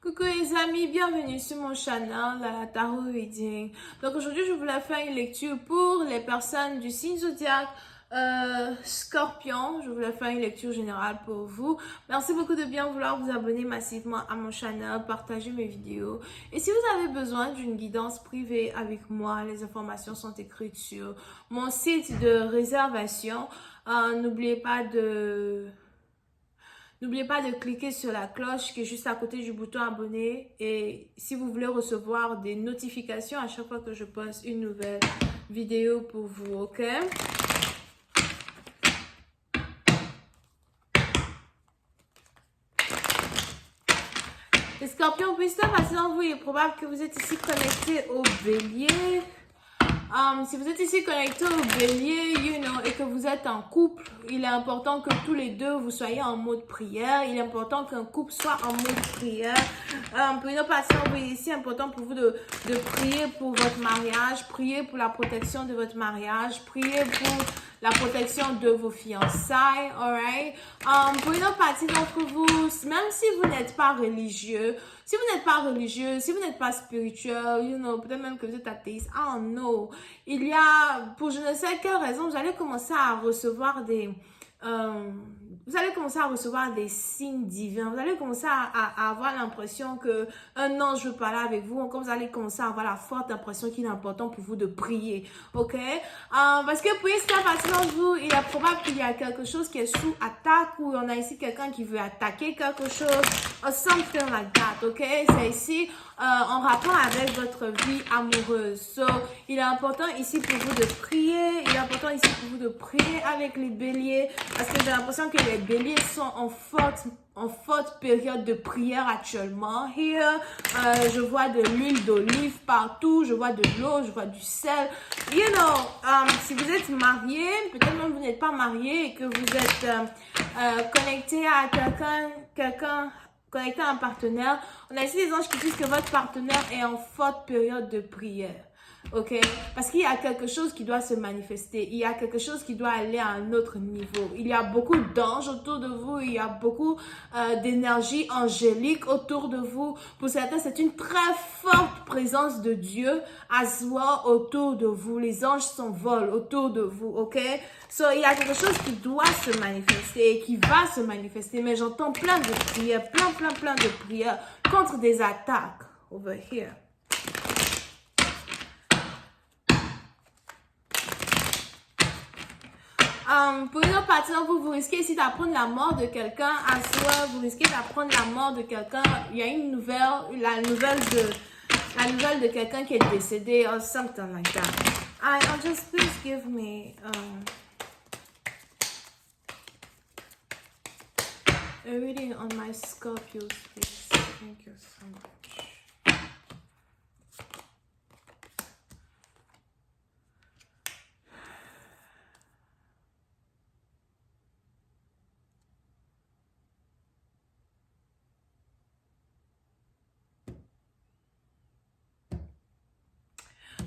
Coucou les amis, bienvenue sur mon channel, la Tarot Reading. Donc aujourd'hui, je voulais faire une lecture pour les personnes du signe zodiaque Scorpion. Je voulais faire une lecture générale pour vous. Merci beaucoup de bien vouloir vous abonner massivement à mon channel, partager mes vidéos. Et si vous avez besoin d'une guidance privée avec moi, les informations sont écrites sur mon site de réservation. N'oubliez pas de cliquer sur la cloche qui est juste à côté du bouton abonner et si vous voulez recevoir des notifications à chaque fois que je poste une nouvelle vidéo pour vous, ok? Les scorpions, puisque maintenant vous, il est probable que vous êtes ici connecté au bélier. Si vous êtes ici connecté au bélier, et que vous êtes en couple, il est important que tous les deux vous soyez en mode prière. Il est important qu'un couple soit en mode prière. Pour une personne, oui, ici, important pour vous de prier pour votre mariage, prier pour la protection de votre mariage, prier pour la protection de vos fiançailles, alright? Pour une autre partie d'entre vous, même si vous n'êtes pas religieux, si vous n'êtes pas spirituel, peut-être même que vous êtes athéiste, I don't know. Il y a, pour je ne sais quelle raison, vous allez commencer à recevoir des signes divins. Vous allez commencer à avoir l'impression que un ange veut parler avec vous. Encore, vous allez commencer à avoir la forte impression qu'il est important pour vous de prier. Ok? Parce que pour cette partie d'entre vous, il est probable qu'il y a quelque chose qui est sous attaque ou on a ici quelqu'un qui veut attaquer quelque chose. Or something like that. Ok? C'est ici en rapport avec votre vie amoureuse. So, il est important ici pour vous de prier. Il est important ici pour vous de prier avec les béliers. Parce que j'ai l'impression que les béliers sont en forte période de prière actuellement. Here, je vois de l'huile d'olive partout, je vois de l'eau, je vois du sel. Si vous êtes marié, peut-être même vous n'êtes pas marié et que vous êtes connecté à quelqu'un, connecté à un partenaire, on a ici des anges qui disent que votre partenaire est en forte période de prière. Ok? Parce qu'il y a quelque chose qui doit se manifester. Il y a quelque chose qui doit aller à un autre niveau. Il y a beaucoup d'anges autour de vous. Il y a beaucoup d'énergie angélique autour de vous. Pour certains, c'est une très forte présence de Dieu à soi autour de vous. Les anges s'envolent autour de vous. Ok? So, il y a quelque chose qui doit se manifester et qui va se manifester. Mais j'entends plein de prières, plein de prières contre des attaques. Over here. Pour une autre partie d'entre vous, vous risquez ici d'apprendre la mort de quelqu'un à soi, vous risquez d'apprendre la mort de quelqu'un. Il y a une nouvelle, la nouvelle de quelqu'un qui est décédé or something like that. I'll just please give me a reading on my Scorpios, please. Thank you so much.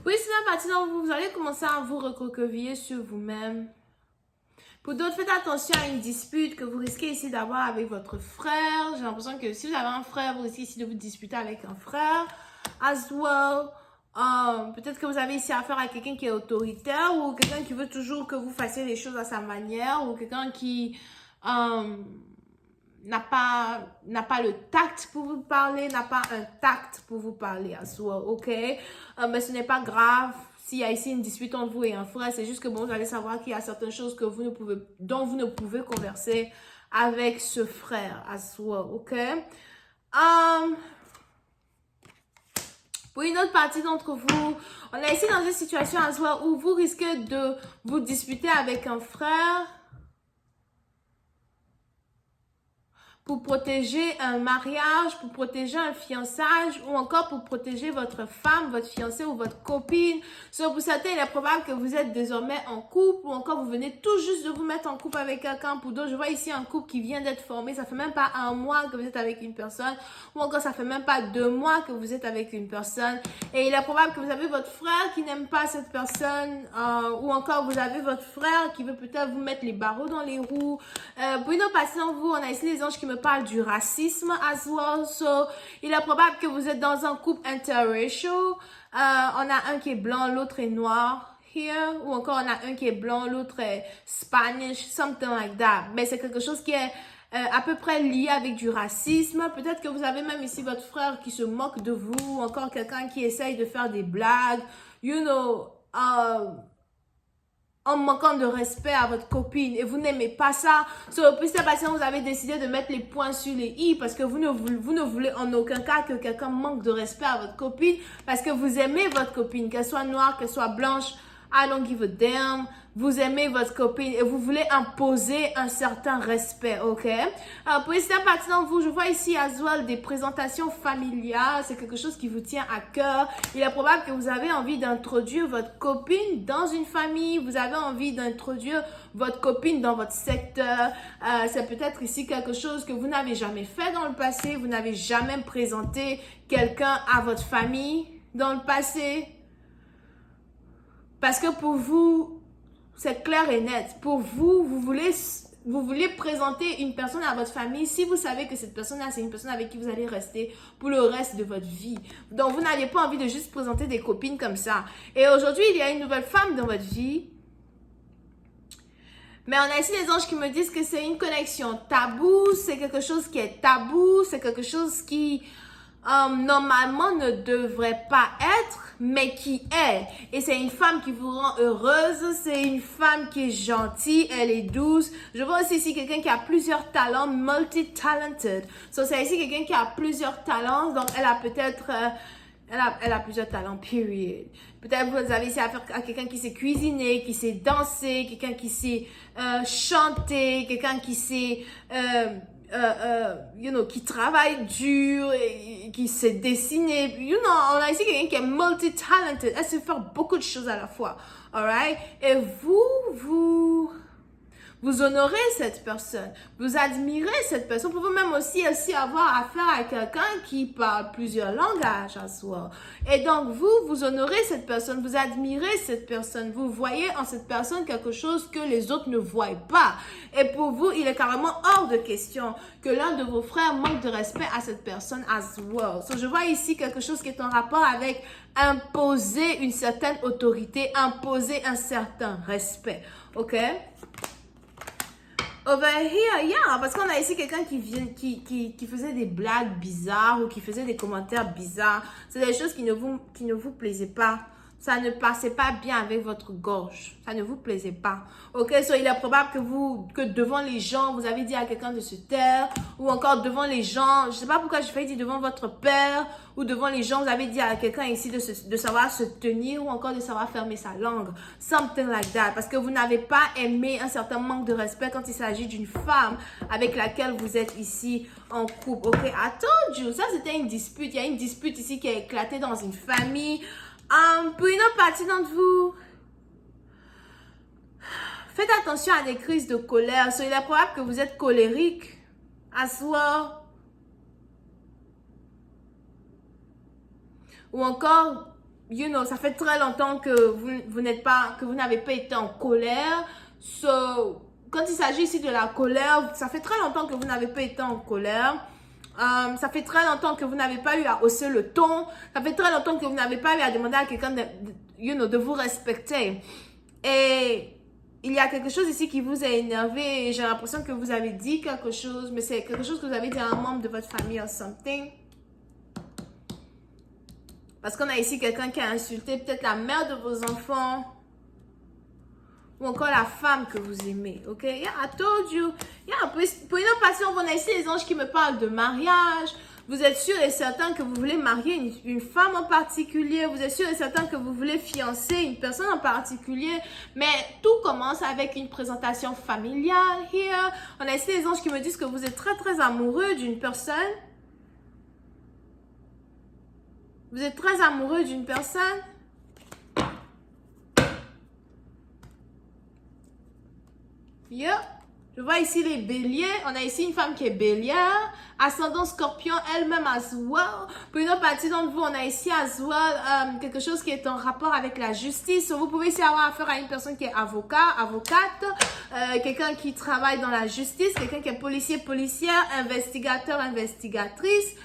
Oui, c'est la partie dont vous allez commencer à vous recroqueviller sur vous-même. Pour d'autres, faites attention à une dispute que vous risquez ici d'avoir avec votre frère. J'ai l'impression que si vous avez un frère, vous risquez ici de vous disputer avec un frère. As well. Peut-être que vous avez ici affaire à quelqu'un qui est autoritaire ou quelqu'un qui veut toujours que vous fassiez les choses à sa manière ou quelqu'un qui n'a pas le tact pour vous parler, n'a pas un tact pour vous parler à soi, ok? Mais ce n'est pas grave s'il y a ici une dispute entre vous et un frère, c'est juste que bon, vous allez savoir qu'il y a certaines choses que dont vous ne pouvez converser avec ce frère à soi, ok? Pour une autre partie d'entre vous, on est ici dans une situation à soi où vous risquez de vous disputer avec un frère pour protéger un mariage, pour protéger un fiançage ou encore pour protéger votre femme, votre fiancée ou votre copine. Pour certains, il est probable que vous êtes désormais en couple ou encore vous venez tout juste de vous mettre en couple avec quelqu'un. Pour d'autres, je vois ici un couple qui vient d'être formé. Ça fait même pas 1 mois que vous êtes avec une personne ou encore ça fait même pas 2 mois que vous êtes avec une personne. Et il est probable que vous avez votre frère qui n'aime pas cette personne ou encore vous avez votre frère qui veut peut-être vous mettre les barreaux dans les roues. Pour une autre partie d'entre vous, on a ici les anges qui me me parle du racisme as well. So, il est probable que vous êtes dans un couple interracial. On a un qui est blanc, l'autre est noir. Here, ou encore on a un qui est blanc, l'autre est Spanish, something like that. Mais c'est quelque chose qui est à peu près lié avec du racisme. Peut-être que vous avez même ici votre frère qui se moque de vous, ou encore quelqu'un qui essaye de faire des blagues, you know, en manquant de respect à votre copine et vous n'aimez pas ça. Puis c'est parce que vous avez décidé de mettre les points sur les i parce que vous ne voulez en aucun cas que quelqu'un manque de respect à votre copine parce que vous aimez votre copine, qu'elle soit noire, qu'elle soit blanche. I don't give a damn. Vous aimez votre copine et vous voulez imposer un certain respect, ok? Pour certaines parties d'entre vous, je vois ici as well des présentations familiales. C'est quelque chose qui vous tient à cœur. Il est probable que vous avez envie d'introduire votre copine dans une famille. Vous avez envie d'introduire votre copine dans votre secteur. C'est peut-être ici quelque chose que vous n'avez jamais fait dans le passé. Vous n'avez jamais présenté quelqu'un à votre famille dans le passé. Parce que pour vous, c'est clair et net. Pour vous, vous voulez présenter une personne à votre famille si vous savez que cette personne-là, c'est une personne avec qui vous allez rester pour le reste de votre vie. Donc, vous n'avez pas envie de juste présenter des copines comme ça. Et aujourd'hui, il y a une nouvelle femme dans votre vie. Mais on a ici les anges qui me disent que c'est une connexion taboue, c'est quelque chose qui est tabou, c'est quelque chose qui normalement ne devrait pas être, mais qui est. Et c'est une femme qui vous rend heureuse, c'est une femme qui est gentille, elle est douce. Je vois aussi ici quelqu'un qui a plusieurs talents, multi-talented. So, c'est ici quelqu'un qui a plusieurs talents, donc elle a peut-être... Elle a plusieurs talents, period. Peut-être vous avez ici affaire à quelqu'un qui sait cuisiner, qui sait danser, quelqu'un qui sait chanter, quelqu'un qui sait... qui travaille dur, et qui sait dessiner. On a ici quelqu'un qui est multi-talented. Elle sait faire beaucoup de choses à la fois. Alright? Et vous honorez cette personne, vous admirez cette personne. Vous pouvez même aussi avoir affaire à quelqu'un qui parle plusieurs langages à soi. Et donc, vous honorez cette personne, vous admirez cette personne, vous voyez en cette personne quelque chose que les autres ne voient pas. Et pour vous, il est carrément hors de question que l'un de vos frères manque de respect à cette personne as well. So, je vois ici quelque chose qui est en rapport avec imposer une certaine autorité, imposer un certain respect. OK? Over here, yeah, parce qu'on a ici quelqu'un qui faisait des blagues bizarres ou qui faisait des commentaires bizarres. C'est des choses qui ne vous plaisaient pas. Ça ne passait pas bien avec votre gorge. Ça ne vous plaisait pas. Ok, so il est probable que devant les gens, vous avez dit à quelqu'un de se taire. Ou encore devant les gens, je sais pas pourquoi je fais dire devant votre père. Ou devant les gens, vous avez dit à quelqu'un ici de savoir se tenir. Ou encore de savoir fermer sa langue. Something like that. Parce que vous n'avez pas aimé un certain manque de respect quand il s'agit d'une femme avec laquelle vous êtes ici en couple. Ok, I told you. Ça, c'était une dispute. Il y a une dispute ici qui a éclaté dans une famille. Pour une autre partie d'entre vous, faites attention à des crises de colère. Il est probable que vous êtes colérique à soi. Ou encore, ça fait très longtemps que vous n'avez pas été en colère. Quand il s'agit ici de la colère, ça fait très longtemps que vous n'avez pas été en colère. Ça fait très longtemps que vous n'avez pas eu à hausser le ton. Ça fait très longtemps que vous n'avez pas eu à demander à quelqu'un de vous respecter. Et il y a quelque chose ici qui vous a énervé. J'ai l'impression que vous avez dit quelque chose, mais c'est quelque chose que vous avez dit à un membre de votre famille or something. Parce qu'on a ici quelqu'un qui a insulté peut-être la mère de vos enfants. Ou encore la femme que vous aimez, ok? Yeah, I told you. Yeah, pour une autre passion, on a ici les anges qui me parlent de mariage. Vous êtes sûr et certain que vous voulez marier une femme en particulier. Vous êtes sûr et certain que vous voulez fiancer une personne en particulier. Mais tout commence avec une présentation familiale. Here, on a ici les anges qui me disent que vous êtes très, très amoureux d'une personne. Vous êtes très amoureux d'une personne. Yeah. Je vois ici les béliers. On a ici une femme qui est bélière. Ascendant scorpion, elle-même as well. Pour une autre partie d'entre vous, on a ici as well quelque chose qui est en rapport avec la justice. Vous pouvez ici avoir affaire à une personne qui est avocate, quelqu'un qui travaille dans la justice, quelqu'un qui est policier, policière, investigateur, investigatrice.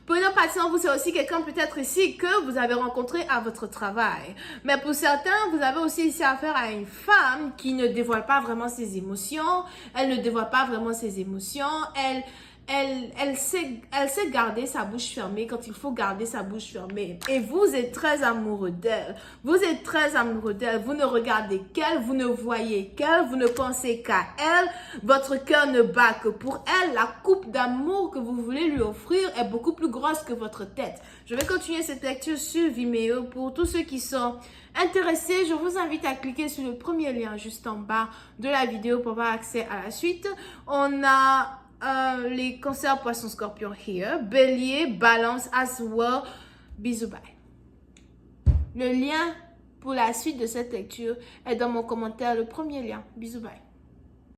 Pour une autre partie d'entre vous, c'est aussi quelqu'un peut-être ici que vous avez rencontré à votre travail. Mais pour certains, vous avez aussi ici affaire à une femme qui ne dévoile pas vraiment ses émotions. Elle ne dévoile pas vraiment ses émotions. Elle sait garder sa bouche fermée quand il faut garder sa bouche fermée. Et vous êtes très amoureux d'elle. Vous êtes très amoureux d'elle. Vous ne regardez qu'elle, vous ne voyez qu'elle, vous ne pensez qu'à elle. Votre cœur ne bat que pour elle. La coupe d'amour que vous voulez lui offrir est beaucoup plus grosse que votre tête. Je vais continuer cette lecture sur Vimeo. Pour tous ceux qui sont intéressés, je vous invite à cliquer sur le premier lien juste en bas de la vidéo pour avoir accès à la suite. On a les cancers, poissons, scorpions here. Bélier, balance, as well. Bisous, bye. Le lien pour la suite de cette lecture est dans mon commentaire, le premier lien. Bisous, bye.